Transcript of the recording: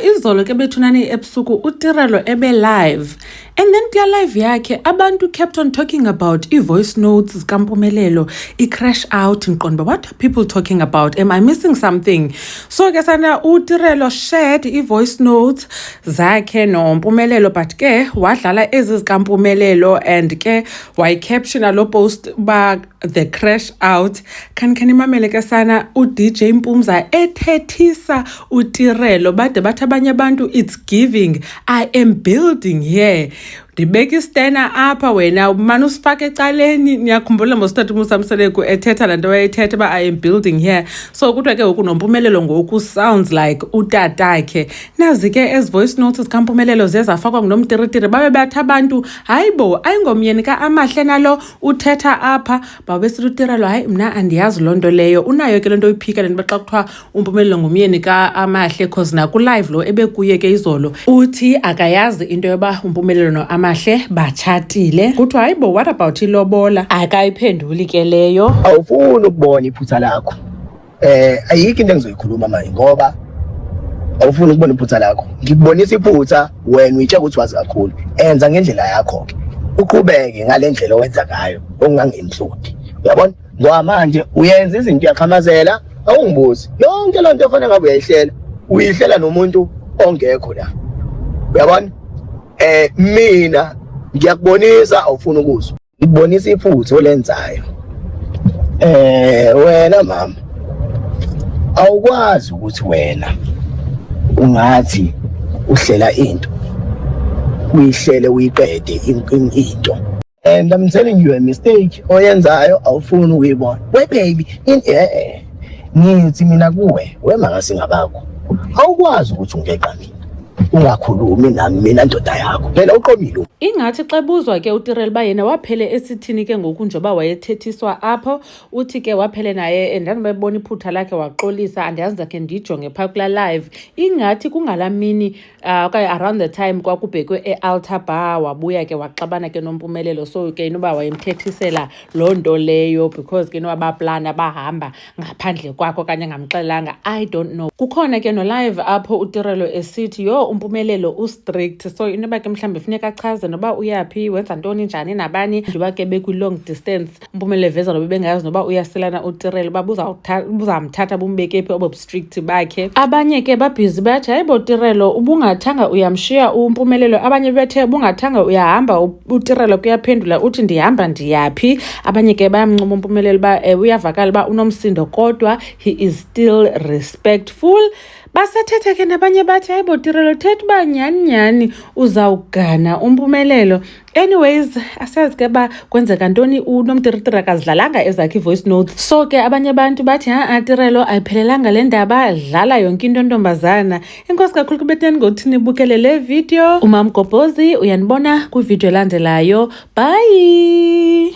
izolo ke bethunani ebusuku uTirelo ebe live, and then kula live yakhe abantu kept on talking about voice notes zikampumelelo crash out. Nqonba, what are people talking about? Am I missing something? So ke sana uTirelo shared voice notes zakhe noMpumelelo, but ke wadlala ezi zikampumelelo and ke captiona lo post ba the crash out. Can imamele ke sana uDJ Mpumza ethethisa uTirelo bade bathi abanye abantu it's giving I am building here. Ndibeka istena apha wena manje usifake ecaleni. Niyakhumbula mosithathu musamseleko ethetha lanto wayethetha ba I am building here. So kuthiwa ke ukunompumelelo ngoku sounds like utatakhe. Nazi ke as voice notes zikampumelelo zezafakwa ngunomtiritiri babe bathi abantu hayibo ayingomyeni ka amahle nalo uthetha apha bawesithi uTirelo hayi mna andiyazi lonto leyo. Unayo ke lento oyiphika lento xa kuthiwa umpumelelo ngumyeni ka amahle cause na ku live lo ebekuye ke izolo uthi akayazi into yoba umpumelelo no amahle bachatile. Kuthiwa hayibo what about ilobola? Akayiphenduli ke leyo. Awufuni ukubona iphutha lakho. Ayikho into engizoyikhuluma manje ngoba awufuni ukubona iphutha lakho. Ngikubonisa iphutha wena uyitshela ukuthi wazi kakhulu. Enza ngendlela yakho ke. Uqhubeke ngalendlela owenza ngayo ongangenhloti. Uyabona? Ngoba manje uyenza izinto uyaqhamazela awungibuzi. Yonke le nto efanele ngabe uyihlela nomuntu ongekho la. Uyabona? Mina ngiyakubonisa awufuni ukuzwa. Ngikubonisa iphutha olenzayo. Wena mama awukwazi ukuthi wena ungathi uhlela into uyihlele uyiqede into. And I'm telling you a mistake oyenzayo awufuni ukuyibona. We baby ngithi mina kuwe wema ngasingabakho awukwazi ukuthi ungeqa mina ungakhulumi nami mina ndoda yakho phela uqomile. Ingathi xa buzwa ke uTirelo ba yena waphele esithini ke ngoku njoba wayethethiswa apho uthi ke waphele naye ndandibebona iphutha lakhe waxolisa andiyazi zakhe ndijonge phaa kula live. Ingathi kungalamini okanye around the time kwakubhekwe eAltar Bar wabuya ke waxabana ke noMpumelelo. So ke inoba wayemthethisela loo nto leyo because ke inoba baplana bahamba ngaphandle kwakho kanye ngamxelanga I don't know. Kukhona ke no live apho uTirelo esithi yo uMpumelelo ustrict, so inoba ke mhlambe funeka achaze noba uyaphi wenza ntoni njani nabani njengoba ke bekwi long distance. Umpumelelo veza noba bengayazi noba uyaselana uTirelo buzamthatha bumbeke phi obostrict bakhe. Abanye ke babhizi bathi hayibo Tirelo ubungathanga uyamshiya uMpumelelo. Abanye bethe bungathanga uyahamba uTirelo kuyaphendula uthi ndihamba ndiyaphi. Abanye ke bayamncoma uMpumelelo ba uyavakala ba unomsindo kodwa he is still respectful. Basathetha ke nabanye bathi hayibo Tirelo thetha uba nyani uzawugana uMpumelelo. Anyways, asazi ke ba kwenzeka ntoni unomtiritiri akazidlalanga ezakhe voice notes. So ke abanye abantu bathi Tirelo ayiphelelanga le ndaba, dlala yonke into ntombazana. Enkosi kakhulu kubeteni ngothini bukele le video. Umam Gobhozi uyanibona kwivideo elandelayo. Bye.